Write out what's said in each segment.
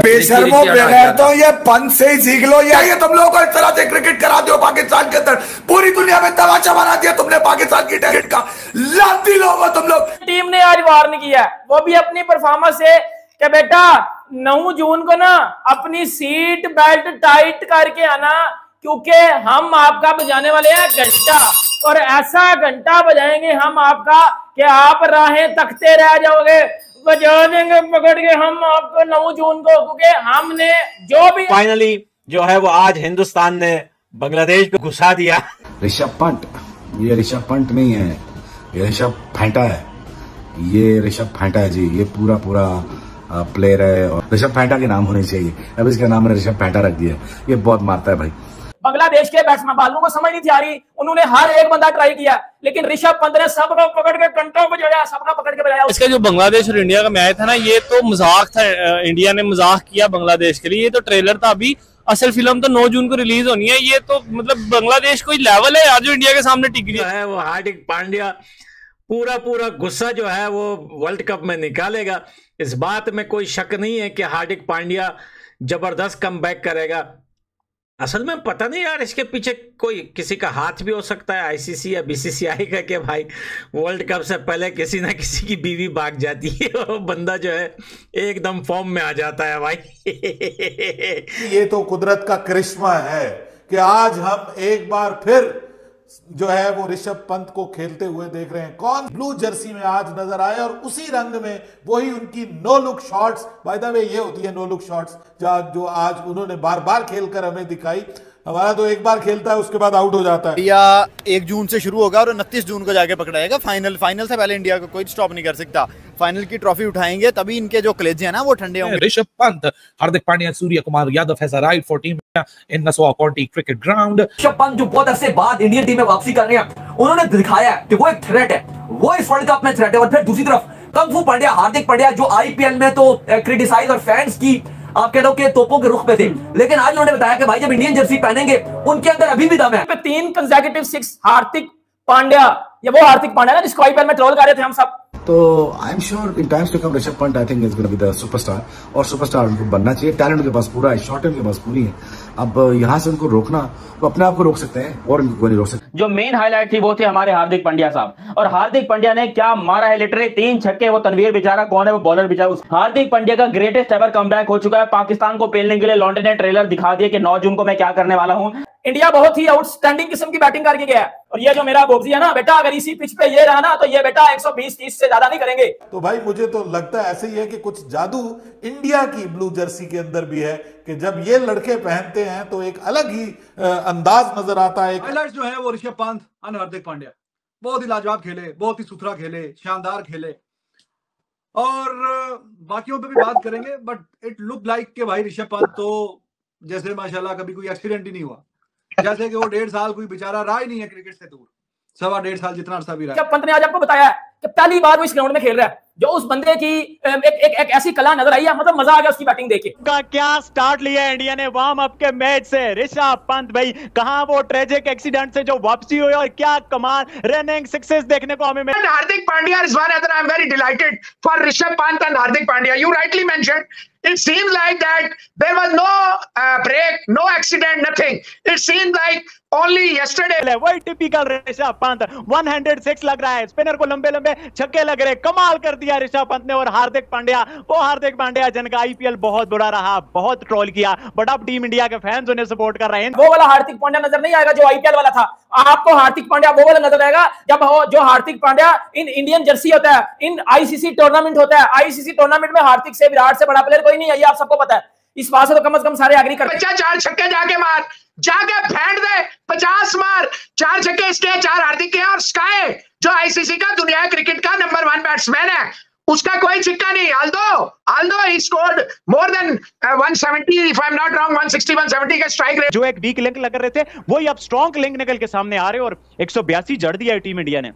बेशर्मो बगैर तो ये पंत से ही सीख लो। ये तुम लोगों को इस तरह से क्रिकेट करा दो पाकिस्तान के अंदर, पूरी दुनिया में तमाशा बना दिया तुमने पाकिस्तान की क्रिकेट का। लाती लोग हो तुम लोग। टीम ने आज वार्न किया, वो भी अपनी परफॉर्मेंस से कि बेटा 9 जून को ना अपनी सीट बेल्ट टाइट करके आना, क्योंकि हम आपका बजाने वाले हैं घंटा, और ऐसा घंटा बजाएंगे हम आपका कि आप राहें तकते रह जाओगे। बजा देंगे पकड़ के हम आपको 9 जून को, क्योंकि हमने जो भी फाइनली जो है वो आज हिंदुस्तान ने बांग्लादेश को घुसा दिया। ऋषभ पंत, ये ऋषभ पंत नहीं है, ये ऋषभ फैंटा है। ये ऋषभ फैंटा है जी, ये पूरा प्लेयर है और ऋषभ फैंटा के नाम होने चाहिए, अब इसका नाम मैंने ऋषभ फैंटा रख दिया। ये बहुत मारता है भाई। बांग्लादेश के बैट्समैन बालों को समझ नहीं थी आ रही, उन्होंने हर एक बंदा ट्राई किया, लेकिन ऋषभ पंत ने सबको पकड़ के कंटों को जोड़ा, सबका पकड़ के बजाया। इसका जो बांग्लादेश और इंडिया का मैच था ना, ये तो मजाक था, इंडिया ने मजाक किया बांग्लादेश के लिए, ये तो ट्रेलर था। अभी असल फिल्म तो 9 जून को रिलीज होनी है। ये तो मतलब बांग्लादेश कोई लेवल है यार जो इंडिया के सामने टिक गया है। वो हार्दिक पांड्या पूरा गुस्सा जो है वो वर्ल्ड कप में निकालेगा। इस बात में कोई शक नहीं है कि हार्दिक पांड्या जबरदस्त कमबैक करेगा। असल में पता नहीं यार, इसके पीछे कोई किसी का हाथ भी हो सकता है, आईसीसी या बीसीसीआई का, कि भाई वर्ल्ड कप से पहले किसी ना किसी की बीवी भाग जाती है और बंदा जो है एकदम फॉर्म में आ जाता है भाई। ये तो कुदरत का करिश्मा है कि आज हम एक बार फिर जो है वो ऋषभ पंत को खेलते हुए देख रहे हैं। कौन ब्लू जर्सी में आज नजर आए और उसी रंग में वही उनकी no look shots, by the way ये होती है नो लुक शॉट्स, जो आज उन्होंने बार बार खेलकर हमें दिखाई। हमारा तो एक बार खेलता है उसके बाद आउट हो जाता है। इंडिया 1 जून से शुरू होगा और 29 जून को जाके पकड़ाएगा फाइनल से पहले इंडिया को कोई स्टॉप नहीं कर सकता। फाइनल की ट्रॉफी उठाएंगे तभी इनके जो कलेजे हैं ना वो ठंडे होंगे। Rishabh Pant, Hardik Pandya, Surya Kumar Yadav has arrived for team in Nassau county cricket ground. Rishabh Pant जो बहुत अरसे बाद इंडियन टीम में वापसी कर रहे हैं, उन्होंने दिखाया कि वो एक थ्रेट है, वो इस वर्ल्ड कप में थ्रेट है। और फिर दूसरी तरफ कंगफू पांड्या, हार्दिक पांड्या जो आईपीएल में तो क्रिटिसाइज और फैंस की आप कह लो कि तोपों के रुख पे थे, लेकिन आज उन्होंने बताया कि भाई जब इंडियन जर्सी पहनेंगे उनके अंदर अभी भी दम है। 3 कंसेक्यूटिव 6 हार्दिक पांड्या, ये वो हार्दिक पांड्या ना जिसको आईपीएल में ट्रोल कर रहे थे हम सब। तो I am sure in times to come Rishabh Pant I think is gonna be the superstar, और सुपरस्टार उनको बनना चाहिए। टैलेंट उनके पास पूरा है, शॉट उनके पास पूरी है। अब यहाँ से उनको रोकना, वो अपने आप को रोक सकते हैं और उनको कोई नहीं रोक सकते। जो मेन हाईलाइट थी वो थे हमारे हार्दिक पांड्या साहब, और हार्दिक पांड्या ने क्या मारा है, लिटरली 3 छक्के। वो तनवीर बेचारा कौन है, वो बॉलर बेचारा। हार्दिक पांड्या का ग्रेटेस्ट एवर कमबैक हो चुका है। पाकिस्तान को पेलने के लिए लॉन्डे ने ट्रेलर दिखा दिया कि 9 जून को मैं क्या करने वाला हूं। इंडिया बहुत ही आउटस्टैंडिंग किस्म की बैटिंग करके गया है, और ये जो मेरा बोबजी है ना बेटा, अगर इसी पिच पे ये रहा ना तो ये बेटा 120-30 से ज्यादा नहीं करेंगे। तो भाई मुझे तो लगता है ऐसे ही है कि कुछ जादू इंडिया की ब्लू जर्सी के अंदर भी है कि जब ये लड़के पहनते हैं तो एक अलग ही अंदाज नजर आता है। हाइलाइट्स जो है वो ऋषभ पंत और हार्दिक पांड्या बहुत ही लाजवाब खेले, बहुत ही सुथरा खेले, शानदार खेले, और बाकियों पे भी बात करेंगे। बट इट लुक लाइक के भाई ऋषभ पंत तो जैसे माशाल्लाह कभी कोई एक्सीडेंट ही नहीं हुआ, जैसे कि वो 1.5 साल कोई बेचारा रहा ही नहीं है क्रिकेट से दूर, 1.5 साल जितना अरसा भी रहा। जब पंत ने आज आपको बताया कि पहली बार वो इस ग्राउंड में खेल रहा है, जो उस बंदे की एक ऐसी कला नजर आई है, मतलब मजा आ गया उसकी बैटिंग देख के। क्या स्टार्ट लिया इंडिया ने वार्म अप के मैच से। ऋषभ पंत भाई कहां वो ट्रेजिक एक्सीडेंट से जो वापसी हुई, और क्या कमाल रनिंग सक्सेस देखने को हमें मिला। Hardik Pandya is one other, I am very delighted for Rishabh Pant and Hardik Pandya. You rightly mentioned, it seems like that there was no break, no accident, nothing. It seemed like only yesterday. वही टिपिकल ऋषभ पंत, 106 लग रहा है, spinner को लंबे लंबे छक्के लग रहे, कमाल कर दिया ऋषभ पंत ने। और हार्दिक पांड्या, वो हार्दिक पांड्या जिनका आईपीएल बहुत बुरा रहा, बहुत ट्रोल किया, बट अब टीम इंडिया के फैंस उन्हें सपोर्ट कर रहे हैं। वो वाला हार्दिक पांड्या नजर नहीं आएगा जो आईपीएल वाला था, आपको हार्दिक पांड्या वो वाला नजर आएगा जब जो Hardik Pandya in Indian Jersey होता है, इन आईसीसी टूर्नामेंट होता है। आईसीसी टूर्नामेंट में हार्दिक से विराट से बड़ा प्लेयर कोई नहीं है, ये आप सबको पता है। इस बात से तो कम से कम सारे एग्री करते हैं। 4 छक्के जाके मार, जाके फेंक दे, 50 मार, 4 छक्के इसके, 4 हार्दिक के। और स्काई जो आईसीसी का दुनिया क्रिकेट का नंबर 1 बैट्समैन है, उसका कोई सिक्का नहीं। although he scored more than 170, if I'm not wrong, 160, 170 का स्ट्राइक रेट। जो एक वीक लिंक लग रहे थे वही अब स्ट्रॉन्ग लिंक निकल के सामने आ रहे हैं, और 182 जड़ दिया है टीम इंडिया ने।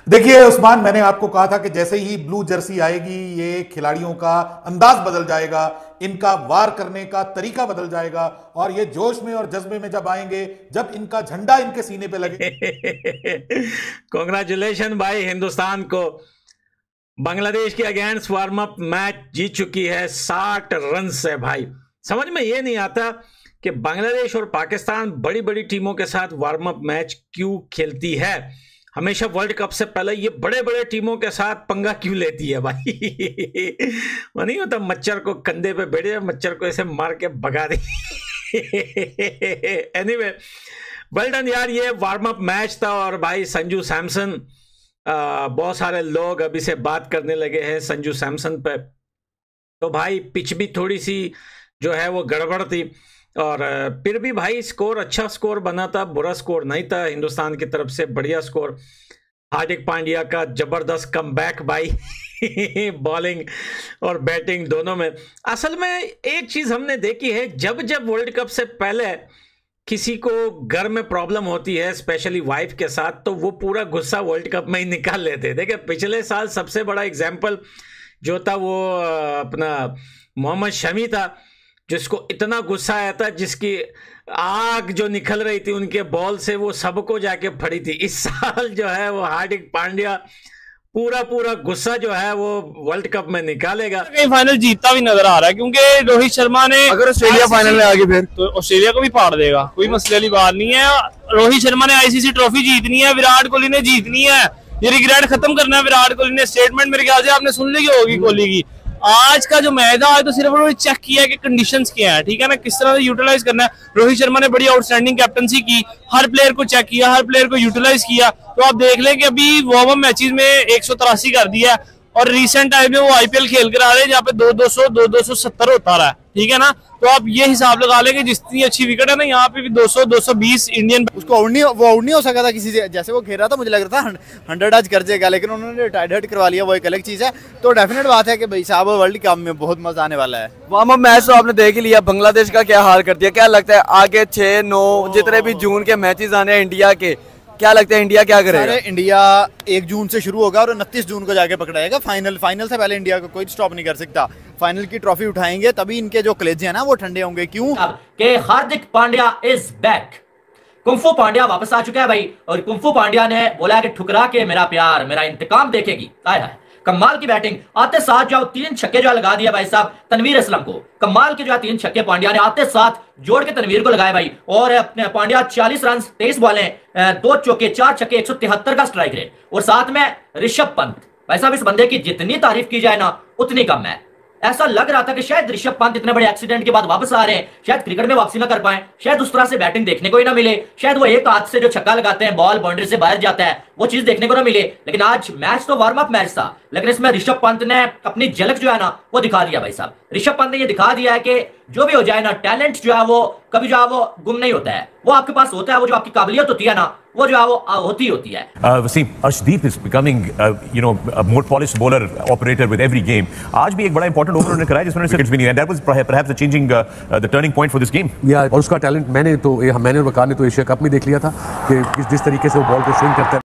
देखिए उस्मान, मैंने आपको कहा था कि जैसे ही ब्लू जर्सी आएगी ये खिलाड़ियों का अंदाज बदल जाएगा, इनका वार करने का तरीका बदल जाएगा, और ये जोश में और जज्बे में जब आएंगे, जब इनका झंडा इनके सीने पे लगे। कांग्रेचुलेशन भाई हिंदुस्तान को। बांग्लादेश के अगेंस्ट वार्म अप मैच जीत चुकी है 60 रन से। भाई समझ में ये नहीं आता कि बांग्लादेश और पाकिस्तान बड़ी बड़ी टीमों के साथ वार्म अप मैच क्यों खेलती है। हमेशा वर्ल्ड कप से पहले ये बड़े बड़े टीमों के साथ पंगा क्यों लेती है भाई। वो नहीं होता मच्छर को कंधे पे बैठे, मच्छर को ऐसे मार के भगा दे। एनीवे वेल डन यार, ये वार्म अप मैच था। और भाई संजू सैमसन, बहुत सारे लोग अभी से बात करने लगे हैं संजू सैमसन पे। तो भाई पिच भी थोड़ी सी जो है वो गड़बड़ थी, और फिर भी भाई स्कोर अच्छा स्कोर बना था, बुरा स्कोर नहीं था हिंदुस्तान की तरफ से, बढ़िया स्कोर। हार्दिक पांड्या का जबरदस्त कमबैक भाई बॉलिंग और बैटिंग दोनों में। असल में एक चीज हमने देखी है, जब जब वर्ल्ड कप से पहले किसी को घर में प्रॉब्लम होती है, स्पेशली वाइफ के साथ, तो वो पूरा गुस्सा वर्ल्ड कप में ही निकाल लेते हैं। देखिए पिछले साल सबसे बड़ा एग्जाम्पल जो था वो अपना मोहम्मद शमी था, जिसको इतना गुस्सा आया था, जिसकी आग जो निकल रही थी उनके बॉल से, वो सबको जाके फड़ी थी। इस साल जो है वो हार्दिक पांड्या पूरा गुस्सा जो है वो वर्ल्ड कप में निकालेगा। कहीं फाइनल जीतता भी नजर आ रहा है, क्योंकि रोहित शर्मा ने अगर ऑस्ट्रेलिया फाइनल में आ गई फिर तो ऑस्ट्रेलिया को भी फाड़ देगा, कोई मसले वाली बात नहीं है। रोहित शर्मा ने आईसीसी ट्रॉफी जीतनी है, विराट कोहली ने जीतनी है, ये रिग्रेट खत्म करना है विराट कोहली ने। स्टेटमेंट मेरे ख्याल से आपने सुन ली होगी कोहली की। आज का जो मैच है, आज तो सिर्फ उन्होंने चेक किया है कि कंडीशंस क्या है, ठीक है ना, किस तरह से यूटिलाइज करना है। रोहित शर्मा ने बड़ी आउटस्टैंडिंग कैप्टनसी की, हर प्लेयर को चेक किया, हर प्लेयर को यूटिलाइज किया। तो आप देख लें कि अभी वार्म अप मैचेस में 183 कर दिया है, और रिसेंट टाइम में वो आईपीएल खेल कर आ रहे हैं जहाँ पे 200 270 होता रहा है, ठीक है ना। तो आप ये हिसाब लगा लेंगे जितनी अच्छी विकेट है ना, यहाँ पे भी 200 220 इंडियन। उसको आउट नहीं हो सका था किसी से, जैसे वो खेल रहा था मुझे लग रहा था 100 आज कर जाएगा, लेकिन उन्होंने टाइड हट करवा लिया, वो एक अलग चीज है। तो डेफिनेट बात है कि भाई साहब वर्ल्ड कप में बहुत मजा आने वाला है। वार्म अप मैच तो आपने देख ही लिया, बांग्लादेश का क्या हाल कर दिया। क्या लगता है आगे 6, 9 जितने भी जून के मैचेस आने हैं इंडिया के, क्या लगता है इंडिया क्या करेगा? इंडिया 1 जून से शुरू होगा और 29 जून को जाके पकड़ाएगा फाइनल। फाइनल से पहले इंडिया को कोई स्टॉप नहीं कर सकता। फाइनल की ट्रॉफी उठाएंगे तभी इनके जो कलेजे हैं ना वो ठंडे होंगे। क्यों कि Hardik Pandya is back. Kung fu Pandya वापस आ चुका है भाई, और कुंफू पांड्या ने बोला कि ठुकरा के मेरा प्यार मेरा इंतकाम देखेगी। आया है कमाल की बैटिंग, आते साथ जो 3 छक्के जो लगा दिया भाई साहब तनवीर असलम को। कमाल के जो 3 छक्के पांड्या ने आते साथ जोड़ के तनवीर को लगाया भाई। और अपने पांड्या 40 रन 23 बॉलें, 2 चौके 4 छक्के, 173 का स्ट्राइक रेट, और साथ में ऋषभ पंत। भाई साहब इस बंदे की जितनी तारीफ की जाए ना उतनी कम है। ऐसा लग रहा था कि शायद ऋषभ पंत इतने बड़े एक्सीडेंट के बाद वापस आ रहे हैं, शायद क्रिकेट में वापसी ना कर पाए, शायद उस तरह से बैटिंग देखने को ही ना मिले, शायद वो एक हाथ से जो छक्का लगाते हैं बॉल बाउंड्री से बाहर जाता है वो चीज देखने को ना मिले। लेकिन आज मैच तो वार्म अप मैच था, लेकिन इसमें ऋषभ पंत ने अपनी झलक जो है ना वो दिखा दिया भाई साहब। ऋषभ पंत ने ये दिखा दिया है कि जो भी हो जाए ना, टैलेंट जो है वो कभी जो है वो गुम नहीं होता है, वो आपके पास होता है। वो जो आपकी काबिलियत होती है ना वो जो है वो होती है। Wasim, Arshdeep is becoming a more polished bowler operator with every game. आज भी एक बड़ा इंपॉर्टेंट ओवर उन्होंने कराया जिसमें विकेट्स भी नहीं है। That was perhaps the changing the turning point for this game. और उसका टैलेंट मैंने और वकार ने तो एशिया कप में देख लिया था कि जिस तरीके से वो बॉल को स्विंग करता है।